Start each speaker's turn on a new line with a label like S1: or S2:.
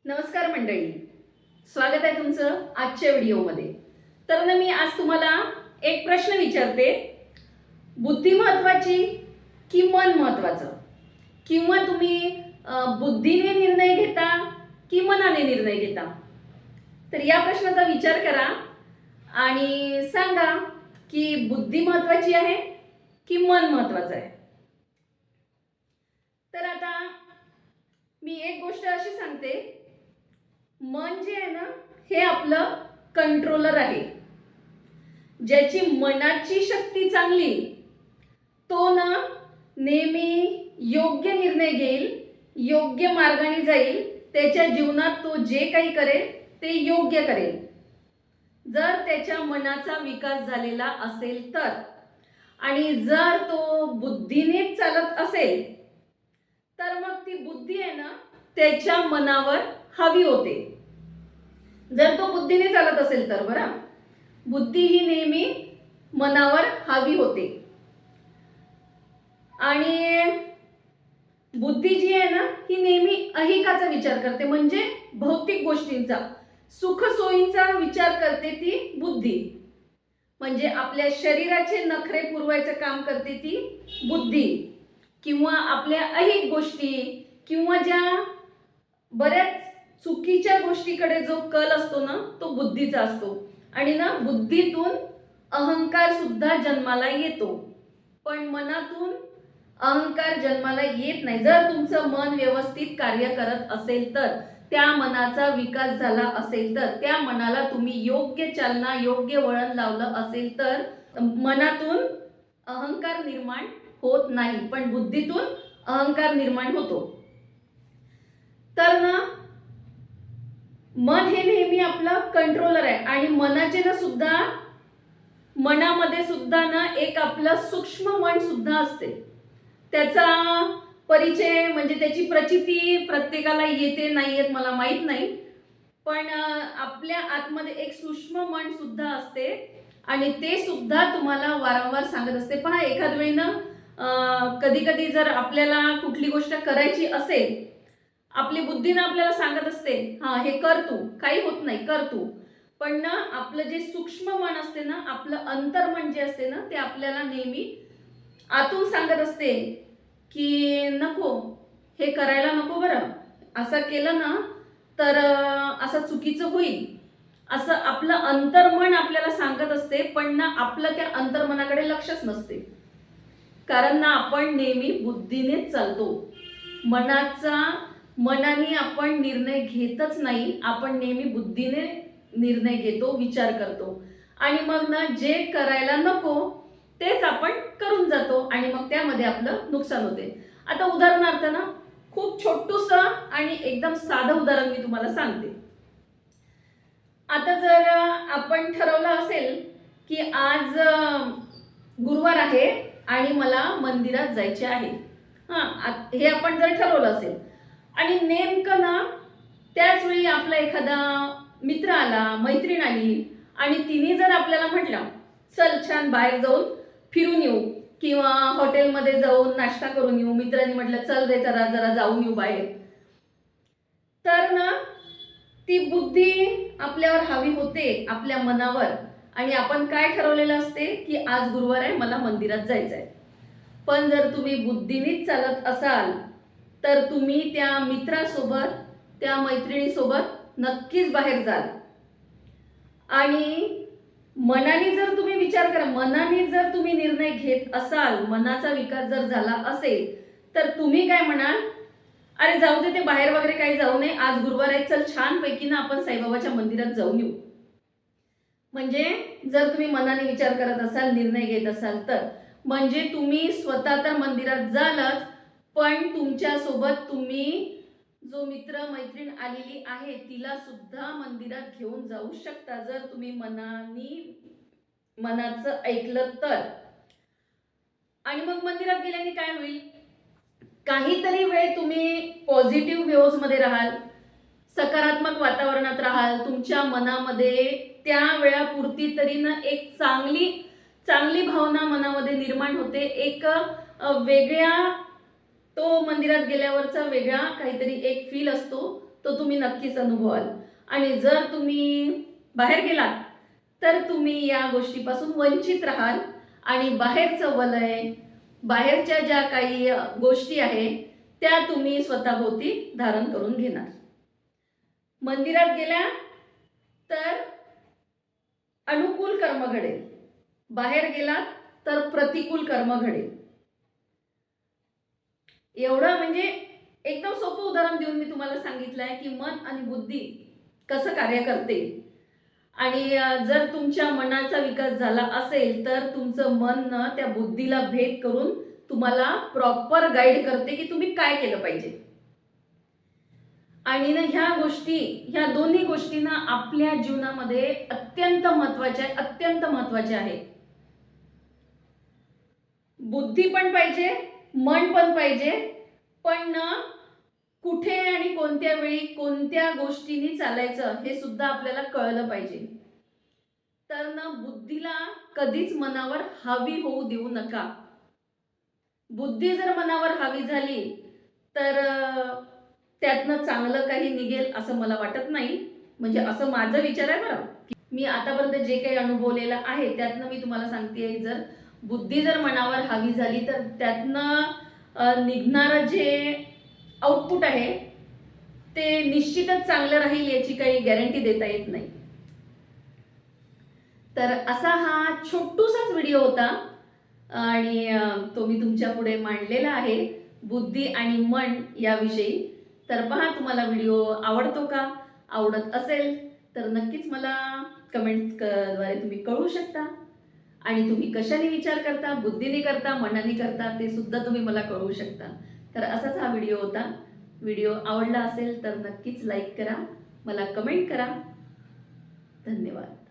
S1: नमस्कार मंडळी, स्वागत आहे तुमचं आजच्या व्हिडिओमध्ये. तर ना मी आज तुम्हाला एक प्रश्न विचारते, बुद्धी महत्वाची की मन महत्वाचं, किंवा तुम्ही बुद्धीने निर्णय घेता की मनाने निर्णय घेता. तर या प्रश्नाचा विचार करा आणि सांगा की बुद्धी महत्वाची आहे की मन महत्वाचं आहे. तर आता मी एक गोष्ट अशी सांगते, मन जे आहे ना हे आपलं कंट्रोलर आहे. ज्याची मनाची शक्ती चांगली तो ना नेहमी योग्य निर्णय घेईल, योग्य मार्गाने जाईल, त्याच्या जीवनात तो जे काही करेल ते योग्य करेल. जर त्याच्या मनाचा विकास झालेला असेल तर. आणि जर तो बुद्धीने चालत असेल तर मग ती बुद्धी आहे ना त्याच्या मनावर हवी होते. जर तो बुद्धीने चालत असेल तर बरं, बुद्धी ही नेहमी मनावर हवी होते. आणि बुद्धी जी आहे ना ही नेहमी अहिकाचा विचार करते, म्हणजे भौतिक गोष्टींचा, सुख सोयींचा विचार करते ती बुद्धी. म्हणजे आपल्या शरीराचे नखरे पुरवायचं काम करते ती बुद्धी, किंवा आपल्या अहिक गोष्टी किंवा ज्या बऱ्याच चुकीच्या गोष्टीकडे जो कल असतो ना तो बुद्धीचा असतो. आणि ना बुद्धीतून अहंकार सुद्धा जन्माला येतो, पण मनातून अहंकार जन्माला येत नाही. जर तुमचं मन व्यवस्थित कार्य करत असेल तर, त्या मनाचा विकास झाला असेल तर, त्या मनाला तुम्ही योग्य चालना, योग्य वळण लावलं असेल तर मनातून अहंकार निर्माण होत नाही, पण बुद्धीतून अहंकार निर्माण होतो. तर ना मन हे नेहमी आपलं कंट्रोलर आहे. आणि मनाचे ना सुद्धा, मनामध्ये सुद्धा ना एक आपलं सूक्ष्म मन सुद्धा असते. त्याचा परिचय म्हणजे त्याची प्रचिती प्रत्येकाला येते नाही येत मला माहित नाही, पण आपल्या आतमध्ये एक सूक्ष्म मन सुद्धा असते आणि ते सुद्धा तुम्हाला वारंवार सांगत असते. पहा, एखाद वेळी ना कधी कधी जर आपल्याला कुठली गोष्ट करायची असेल, आपली बुद्धीनं आपल्याला सांगत असते, हा हे कर तू, काही होत नाही, कर तू. पण ना आपलं जे सूक्ष्म मन असते ना, आपलं अंतर्मन जे असते ना, ते आपल्याला नेहमी आतून सांगत असते की नको, हे करायला नको बरं, असं केलं ना तर असं चुकीचं होईल, असं आपलं अंतर्मन आपल्याला सांगत असते. पण ना आपलं त्या अंतर्मनाकडे लक्षच नसते, कारण ना आपण नेहमी बुद्धीनेच चालतो. मनाने आपण निर्णय घेतच नाही, आपण नेहमी बुद्धीने निर्णय घेतो, विचार करतो. आणि मग ना जे करायला नको तेच आपण करून जातो आणि मग त्यामध्ये आपलं नुकसान होते. आता उदाहरणार्थ ना खूप छोटूसं आणि एकदम साधं उदाहरण मी तुम्हाला सांगते. आता जर आपण ठरवलं असेल की आज गुरुवार आहे आणि मला मंदिरात जायचे आहे, हे आपण जर ठरवलं असेल, आणि नेमकं ना त्याच वेळी आपला एखादा मित्र आला, मैत्रीण आली, आणि तिने जर आपल्याला म्हटलं चल छान बाहेर जाऊन फिरून येऊ किंवा हॉटेलमध्ये जाऊन नाश्ता करून येऊ, मित्रांनी म्हटलं चल रे जरा जरा जाऊन येऊ बाहेर, तर ना ती बुद्धी आपल्यावर हवी होते, आपल्या मनावर. आणि आपण काय ठरवलेलं असते की आज गुरुवार आहे, मला मंदिरात जायचं आहे. पण जर तुम्ही बुद्धीनेच चालत असाल तर तुम्ही त्या मित्रासोबत, त्या मैत्रिणीसोबत नक्कीच बाहेर जाल. आणि मनाने जर तुम्ही विचार करा, मनाने जर तुम्ही निर्णय घेत असाल, मनाचा विकास जर झाला असेल, तर तुम्ही काय म्हणाल, अरे जाऊ दे, ते बाहेर वगैरे काही जाऊ नये, आज गुरुवार आहे, चल छान पैकी ना आपण साईबाबाच्या मंदिरात जाऊन येऊ. म्हणजे जर तुम्ही मनाने विचार करत असाल, निर्णय घेत असाल तर, म्हणजे तुम्ही स्वतः तर मंदिरात जालच, पण तुमच्या सोबत तुम्ही जो मित्र मैत्रीण आलेली आहे तिला सुद्धा मंदिरात घेऊन जाऊ शकता, जर तुम्ही मनाचं ऐकलं तर. आणि मग मंदिरात गेल्याने काय होईल, काहीतरी वेळ तुम्ही पॉझिटिव्ह वेव्ज मध्ये राहाल, सकारात्मक वातावरणात राहाल. तुमच्या मनामध्ये त्या वेळापुरती तरी ना एक चांगली भावना मनामध्ये निर्माण होते. एक वेगळ्या, तो मंदिरात गेल्यावरचा वेगळा काहीतरी एक फील असतो, तो तुम्ही नक्कीच अनुभवाल. आणि जर तुम्ही बाहेर गेलात तर तुम्ही या गोष्टीपासून वंचित राहाल आणि बाहेरचं वलय, बाहेरच्या ज्या काही गोष्टी आहेत त्या तुम्ही स्वतःभोवती धारण करून घेणार. मंदिरात गेल्या तर अनुकूल कर्म घडेल, बाहेर गेलात तर प्रतिकूल कर्म घडेल. एवढं म्हणजे एकदम सोपं उदाहरण देऊन मी तुम्हाला सांगितलं आहे की मन आणि बुद्धी कसं कार्य करते. आणि जर तुमच्या मनाचा विकास झाला असेल तर तुमचं मन त्या बुद्धीला भेद करून तुम्हाला प्रॉपर गाईड करते की तुम्ही काय केलं पाहिजे. आणि ना ह्या दोन्ही गोष्टी ना आपल्या जीवनामध्ये अत्यंत महत्वाच्या आहेत. बुद्धी पण पाहिजे, मन पण पाहिजे, पण ना कुठे आणि कोणत्या वेळी कोणत्या गोष्टींनी चालायचं हे सुद्धा आपल्याला कळलं पाहिजे. तर ना बुद्धीला कधीच मनावर हावी होऊ देऊ नका. बुद्धी जर मनावर हावी झाली तर त्यातनं चांगलं काही निघेल असं मला वाटत नाही. म्हणजे असं माझं विचार आहे बरं. मी आतापर्यंत जे काही अनुभवलेलं आहे त्यातनं मी तुम्हाला सांगते, जर बुद्धी जर मनावर हावी झाली तर त्यातनं निघणारं जे आउटपुट आहे ते निश्चितच चांगलं राहील याची काही गॅरंटी देता येत नाही. तर असा हा छोटूसाच व्हिडिओ होता आणि तो मी तुमच्या पुढे मांडलेला आहे बुद्धी आणि मन याविषयी. तर पहा तुम्हाला व्हिडिओ आवडतो का? आवडत असेल तर नक्कीच मला कमेंट्सद्वारे तुम्ही कळवू शकता. आणि तुम्ही कशाने विचार करता, बुद्धीने करता, मनाने करता ते सुद्धा तुम्ही मला कळवू शकता. तर असाच हा व्हिडिओ होता. व्हिडिओ आवडला असेल तर नक्कीच लाईक करा, मला कमेंट करा. धन्यवाद.